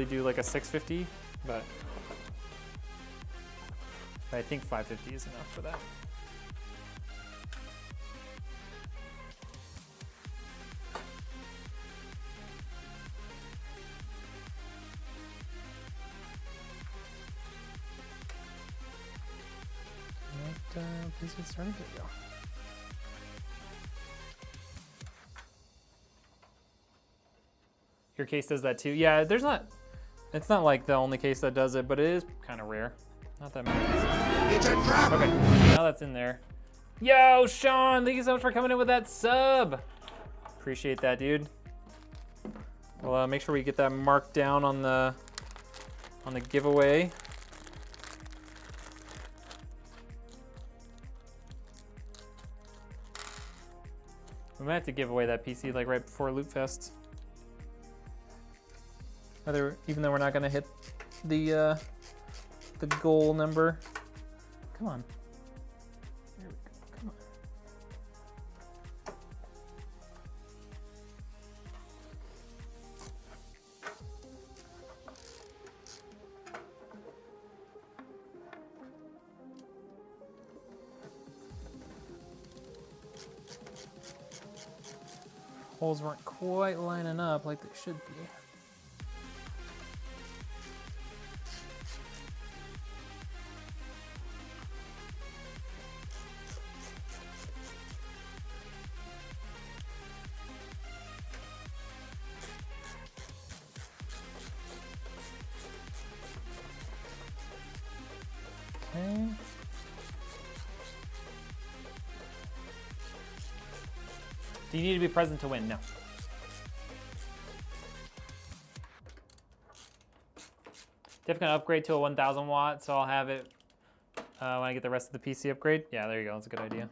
do like a 650, but I think 550 is enough for that. Please get started. There we go. Your case does that too. Yeah, it's not like the only case that does it, but it is kind of rare. Not that many cases. It's a trap. Okay, now that's in there. Yo, Sean, thank you so much for coming in with that sub. Appreciate that, dude. Well, make sure we get that marked down on the giveaway. We might have to give away that PC like right before Loot Fest. Even though we're not gonna hit the goal number. Come on. There we go. Come on. Holes weren't quite lining up like they should be. Okay. Do you need to be present to win? No. Definitely gonna upgrade to a 1000 watt, so I'll have it when I get the rest of the PC upgrade. Yeah, there you go, that's a good idea.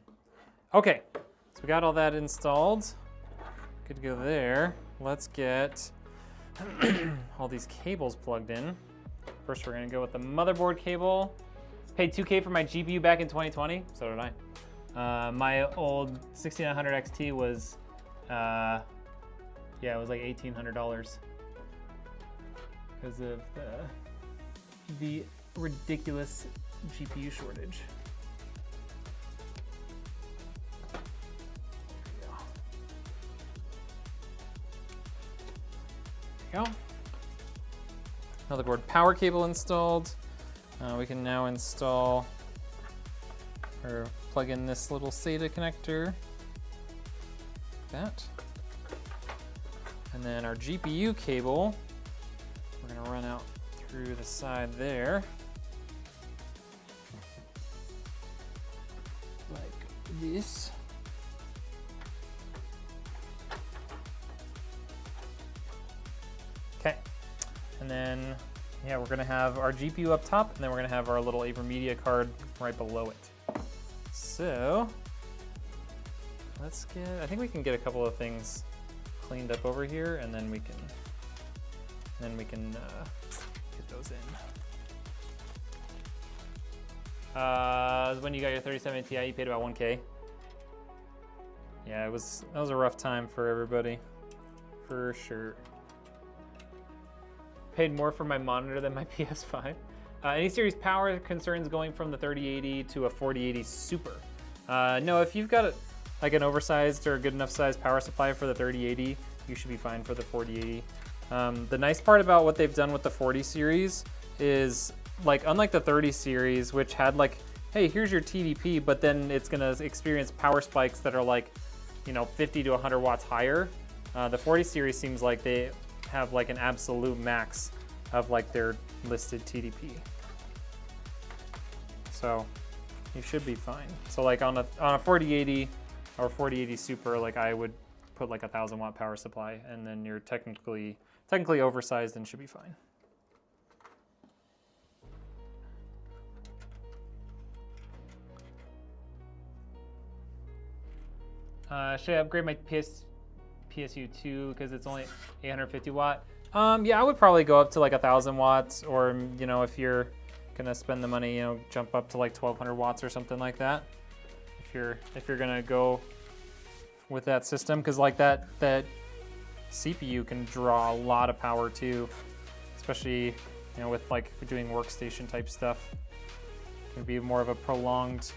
Okay, so we got all that installed. Good to go there. Let's get all these cables plugged in. First, we're gonna go with the motherboard cable. Paid $2K for my GPU back in 2020, so did I. My old 6900 XT was, yeah, it was like $1,800 because of the ridiculous GPU shortage. There we go. Motherboard power cable installed. We can now install or plug in this little SATA connector. That. And then our GPU cable, we're gonna run out through the side there. Like this. Okay, and then, yeah, we're gonna have our GPU up top, and then we're gonna have our little Avermedia card right below it. So, let's get, I think we can get a couple of things cleaned up over here, and then we can get those in. When you got your 3070 Ti, you paid about 1K. Yeah, that was a rough time for everybody, for sure. Paid more for my monitor than my PS5. Any serious power concerns going from the 3080 to a 4080 Super? No, if you've got like an oversized or good enough size power supply for the 3080, you should be fine for the 4080. The nice part about what they've done with the 40 series is, like, unlike the 30 series, which had like, hey, here's your TDP, but then it's gonna experience power spikes that are like, you know, 50 to 100 watts higher. The 40 series seems like they have like an absolute max of like their listed TDP. So you should be fine. So like on a 4080 or 4080 Super, like I would put like a 1,000 watt power supply, and then you're technically oversized and should be fine. Should I upgrade my PSU2 because it's only 850 watt? Yeah, I would probably go up to like 1,000 watts, or, you know, if you're gonna spend the money, you know, jump up to like 1,200 watts or something like that. If you're gonna go with that system, because like that CPU can draw a lot of power too, especially, you know, with like if you're doing workstation type stuff. It can be more of a prolonged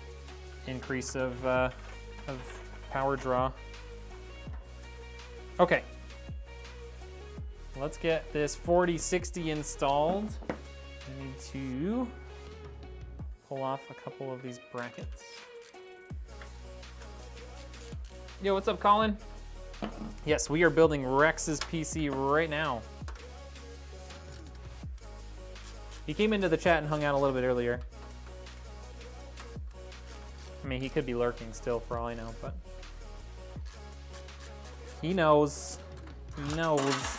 increase of power draw. Okay, let's get this 4060 installed. I need to pull off a couple of these brackets. Yo, what's up, Colin? Yes, we are building Rex's PC right now. He came into the chat and hung out a little bit earlier. I mean, he could be lurking still for all I know, but he knows. He knows.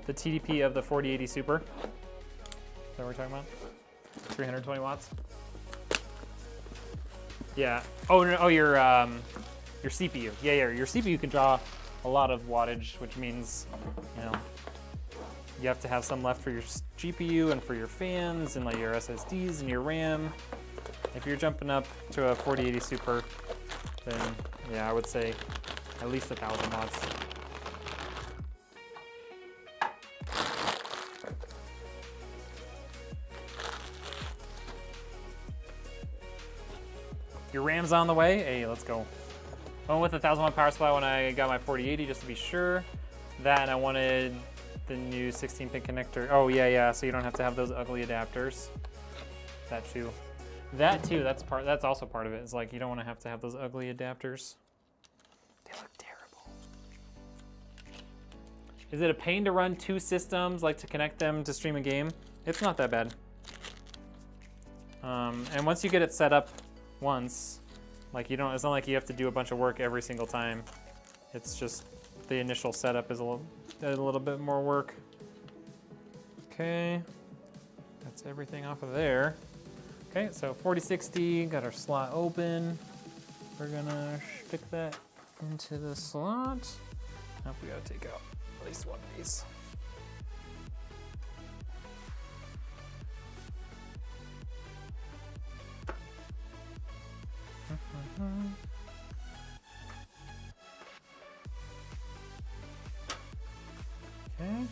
The TDP of the 4080 Super. Is that what we're talking about? 320 watts. Yeah. Oh no. Oh, your CPU. Yeah, your CPU can draw a lot of wattage, which means, you know, you have to have some left for your GPU and for your fans and like your SSDs and your RAM. If you're jumping up to a 4080 Super, then yeah, I would say at least 1,000 watts. Your RAM's on the way. Hey, let's go. I went with a 1,000 watt power supply when I got my 4080 just to be sure. That, and I wanted the new 16-pin connector. Oh yeah, so you don't have to have those ugly adapters. That too. That's also part of it. It's like you don't want to have those ugly adapters. They look terrible. Is it a pain to run two systems, like to connect them to stream a game? It's not that bad. And once you get it set up once, like it's not like you have to do a bunch of work every single time. It's just the initial setup is a little bit more work. Okay, that's everything off of there. Okay, so 4060, got our slot open. We're gonna stick that into the slot. Now we gotta take out at least one of these. Okay.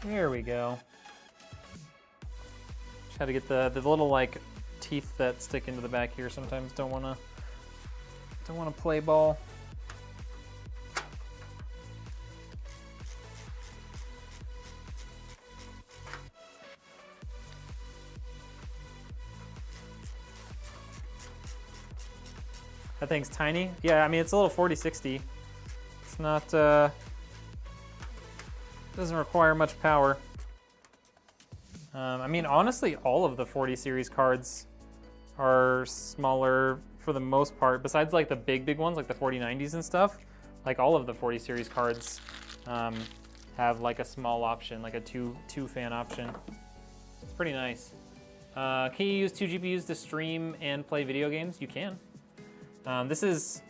There we go. Try to get the little like teeth that stick into the back here. Sometimes don't wanna play ball. That thing's tiny. Yeah, I mean, it's a little 4060. It's not, doesn't require much power. I mean, honestly, all of the 40 series cards are smaller for the most part, besides like the big ones, like the 4090s and stuff. Like all of the 40 series cards have like a small option, like a two fan option. It's pretty nice. Can you use 2 GPUs to stream and play video games? You can. This is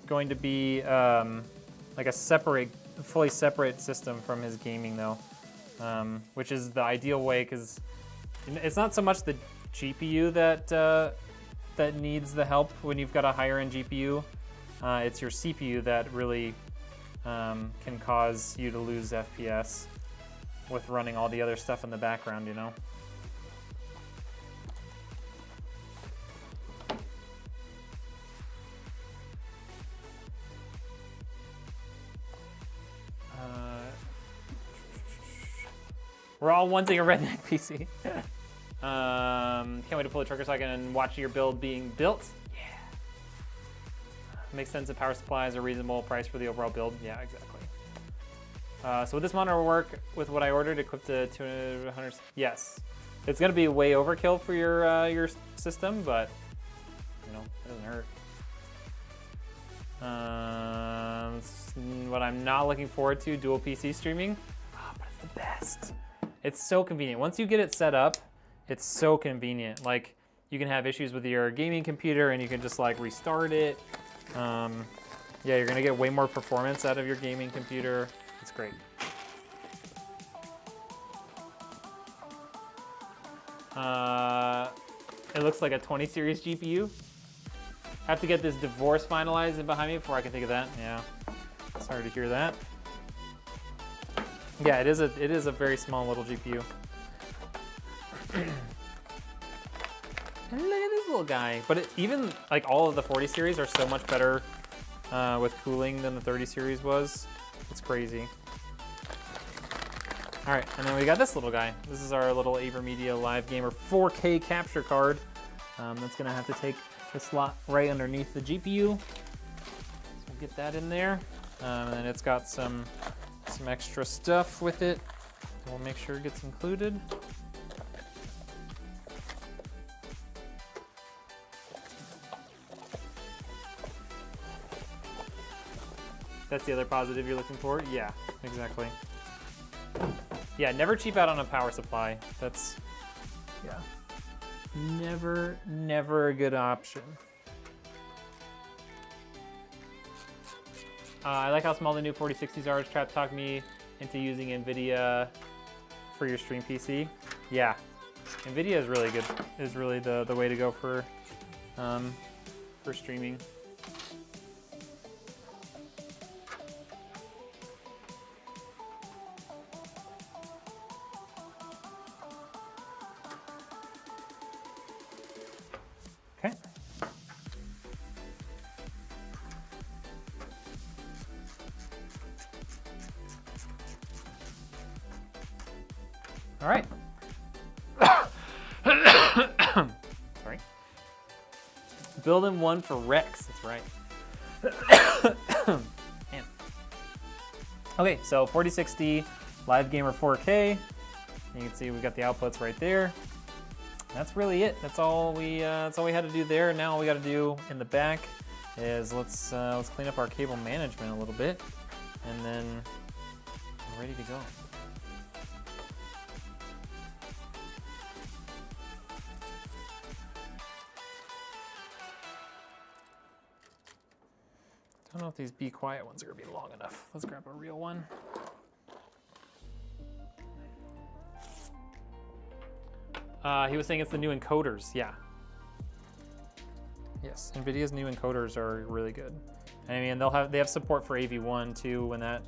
going to be like a fully separate system from his gaming though, which is the ideal way because it's not so much the GPU that needs the help when you've got a higher end GPU. It's your CPU that really can cause you to lose FPS with running all the other stuff in the background, you know? We're all wanting a Rednek PC. Can't wait to pull the trigger so I can watch your build being built. Yeah. Makes sense that power supply is a reasonable price for the overall build. Yeah, exactly. So would this monitor work with what I ordered equipped to 200? Yes. It's gonna be way overkill for your system, but you know, it doesn't hurt. What I'm not looking forward to, dual PC streaming. Oh, but it's the best. It's so convenient. Once you get it set up, it's so convenient. Like, you can have issues with your gaming computer and you can just like restart it. Yeah, you're gonna get way more performance out of your gaming computer. It's great. It looks like a 20 series GPU. I have to get this divorce finalized behind me before I can think of that. Yeah, sorry to hear that. Yeah, it is a very small little GPU. And look at this little guy. But even like all of the 40 series are so much better with cooling than the 30 series was. It's crazy. All right, and then we got this little guy. This is our little Avermedia Live Gamer 4K capture card. That's gonna have to take the slot right underneath the GPU. So we'll get that in there. And then it's got some extra stuff with it. We'll make sure it gets included. That's the other positive you're looking for? Yeah, exactly. Yeah, never cheap out on a power supply. That's, yeah, never a good option. I like how small the new 4060s are. Trap talked me into using NVIDIA for your stream PC. Yeah, NVIDIA is really good. Is really the way to go for streaming. Okay. All right. Sorry. Building one for Rex, that's right. Man. Okay, so 4060 Live Gamer 4K. You can see we've got the outputs right there. That's really it. That's all we had to do there. Now all we got to do in the back is let's clean up our cable management a little bit, and then we're ready to go. I don't know if these Be Quiet ones are gonna be long enough. Let's grab a real one. He was saying it's the new encoders. Yeah. Yes, NVIDIA's new encoders are really good. I mean, they have support for AV1 too when that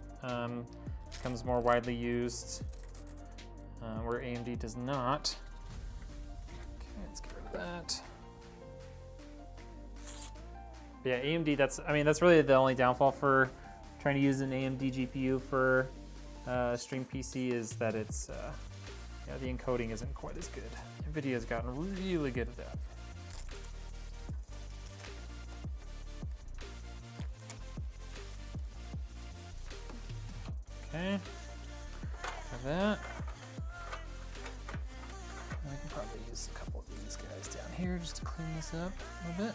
becomes more widely used. where AMD does not. Okay, let's get rid of that. But yeah, AMD, that's really the only downfall for trying to use an AMD GPU for stream PC is that it's, yeah, the encoding isn't quite as good. NVIDIA's gotten really good at that. Okay, have that. I can probably use a couple of these guys down here just to clean this up a little bit.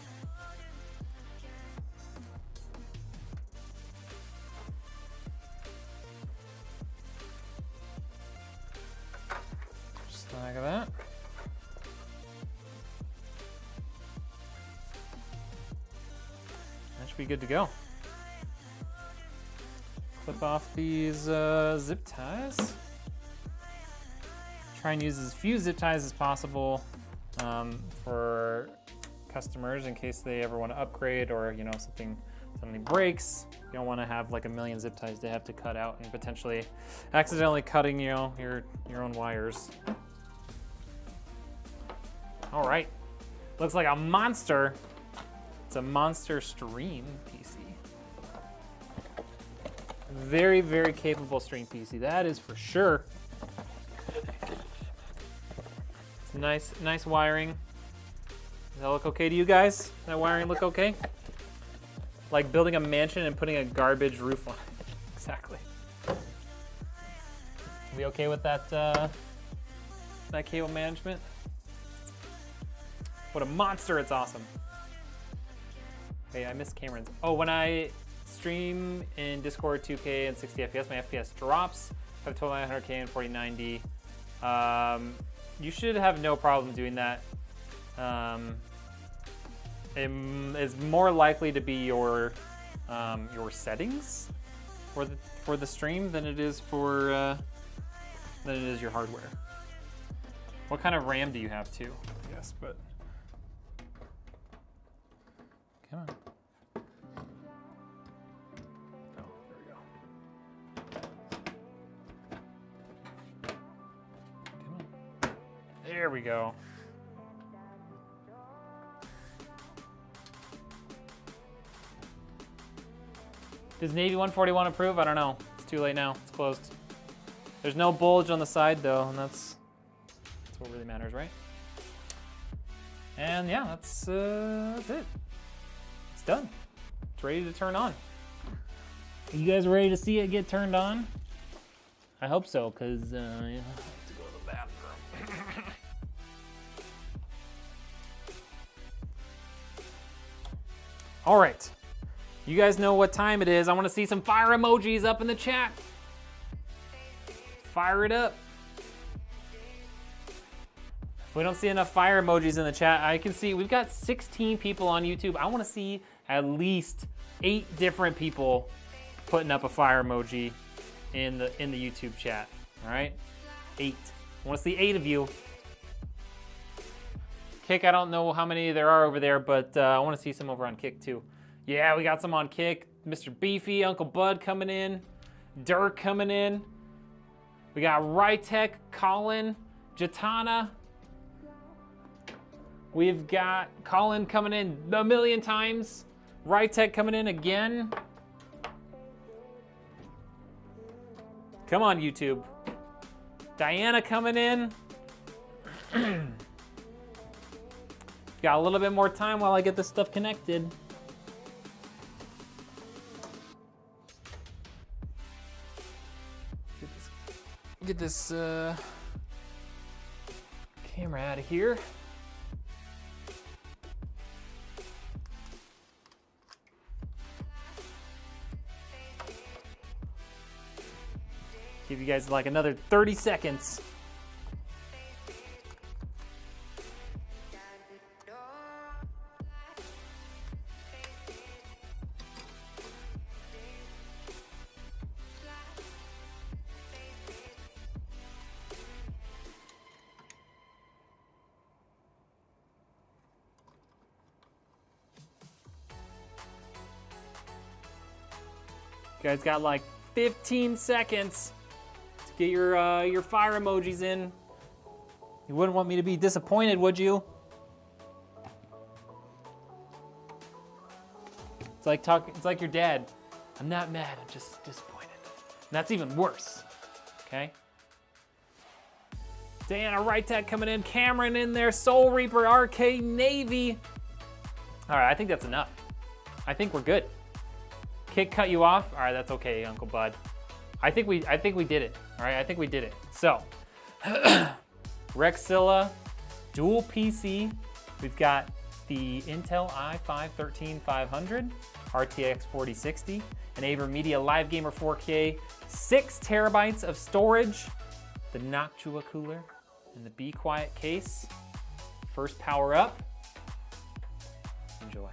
Just like that. That should be good to go. Clip off these zip ties. Try and use as few zip ties as possible for customers in case they ever want to upgrade or something breaks. You don't want to have like a million zip ties they have to cut out and potentially accidentally cutting your own wires. All right, looks like a monster. It's a monster stream PC. Very, very capable stream PC, that is for sure. It's nice wiring. Does that look okay to you guys? Does that wiring look okay? Like building a mansion and putting a garbage roof on it. Exactly. We okay with that, that cable management? What a monster, it's awesome. Hey, I missed Cameron's. Oh, when I stream in Discord 2K and 60 FPS, my FPS drops. I have 2900K and 4090. You should have no problem doing that. It is more likely to be your settings for the stream than it is for your hardware. What kind of RAM do you have too? Yes, but come on. There we go. Does Navy 141 approve? I don't know. It's too late now. It's closed. There's no bulge on the side though, and that's what really matters, right? And yeah, that's it. It's done. It's ready to turn on. Are you guys ready to see it get turned on? I hope so, because I have to go to the bathroom. All right, you guys know what time it is. I want to see some fire emojis up in the chat. Fire it up. If we don't see enough fire emojis in the chat, I can see we've got 16 people on YouTube. I want to see at least 8 different people putting up a fire emoji in the YouTube chat. All right, 8. I want to see 8 of you. Kick, I don't know how many there are over there, but I want to see some over on Kick too. Yeah, we got some on Kick. Mr. Beefy, Uncle Bud coming in. Dirk coming in. We got Rytek, Colin, Jatana. We've got Colin coming in a million times. Rytek coming in again. Come on, YouTube. Diana coming in. Got a little bit more time while I get this stuff connected. Get this camera out of here. Give you guys like another 30 seconds. You guys got like 15 seconds to Get your fire emojis in. You wouldn't want me to be disappointed, would you? It's like your dad. I'm not mad, I'm just disappointed. And that's even worse, okay? Diana Rytek coming in, Cameron in there, Soul Reaper, RK Navy. All right, I think that's enough. I think we're good. Kick cut you off? All right, that's okay, Uncle Bud. I think we did it, all right? I think we did it. So, Rexilla, dual PC. We've got the Intel i5-13500, RTX 4060, an Avermedia Live Gamer 4K, 6 terabytes of storage, the Noctua cooler, and the Be Quiet case. First power up. Enjoy.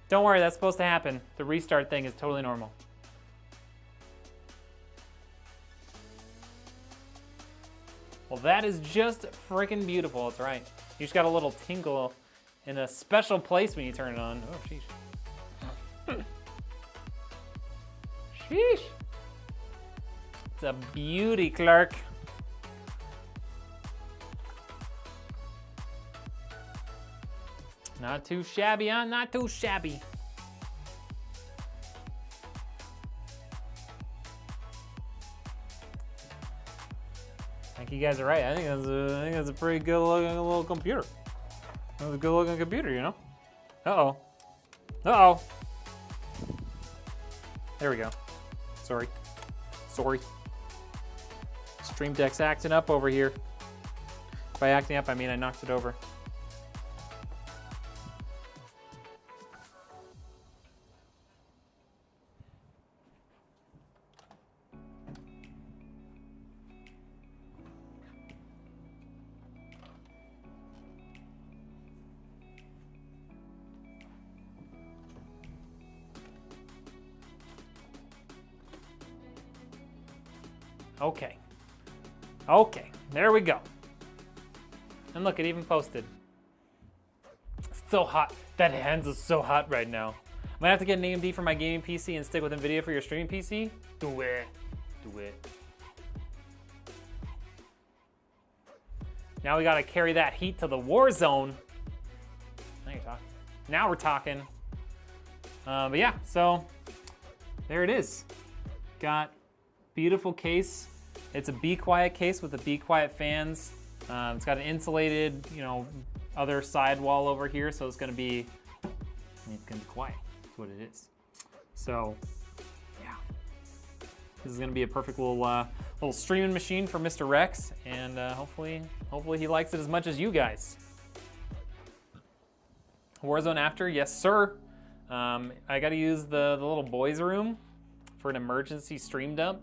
Don't worry, that's supposed to happen. The restart thing is totally normal. Well, that is just freaking beautiful. That's right. You just got a little tingle in a special place when you turn it on. Oh, sheesh. Sheesh. It's a beauty, Clark. Not too shabby, huh? Not too shabby. I think you guys are right. I think that's a pretty good looking little computer. That's a good looking computer, you know? Uh-oh. Uh-oh. There we go. Sorry. Stream Deck's acting up over here. By acting up, I mean I knocked it over. Okay, there we go. And look, it even posted. It's so hot. That hands is so hot right now. I'm gonna have to get an AMD for my gaming PC and stick with NVIDIA for your streaming PC. Do it. Now we gotta carry that heat to the war zone. Now you're talking. Now we're talking. But yeah, so there it is. Got beautiful case. It's a Be Quiet case with the Be Quiet fans. It's got an insulated, other sidewall over here, so it's gonna be quiet. That's what it is. So, yeah, this is gonna be a perfect little streaming machine for Mr. Rex, and hopefully he likes it as much as you guys. Warzone after, yes sir. I gotta use the little boys' room for an emergency stream dump.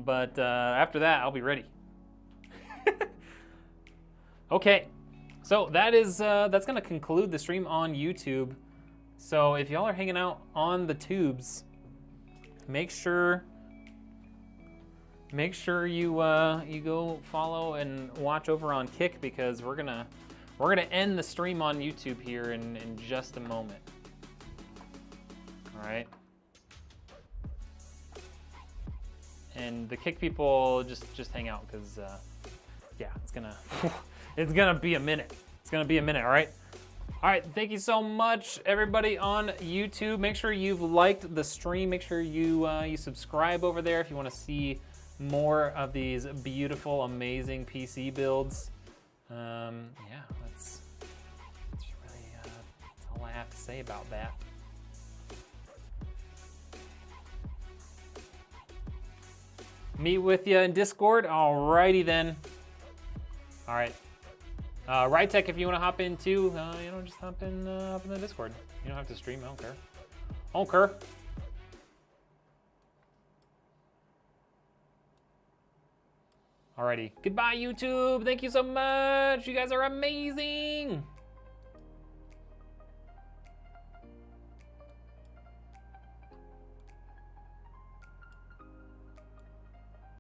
But after that, I'll be ready. Okay, so that's gonna conclude the stream on YouTube. So if y'all are hanging out on the tubes, make sure you go follow and watch over on Kick, because we're gonna end the stream on YouTube here in just a moment. All right. And the Kick people just hang out, because yeah, it's gonna be a minute. It's gonna be a minute, all right? All right, thank you so much, everybody on YouTube. Make sure you've liked the stream. Make sure you subscribe over there if you want to see more of these beautiful, amazing PC builds. Yeah, that's really that's all I have to say about that. Meet with you in Discord. Alrighty then. All right. Rytek, if you want to hop in too, just hop in the Discord. You don't have to stream. I don't care. I don't care. Alrighty, goodbye YouTube. Thank you so much. You guys are amazing.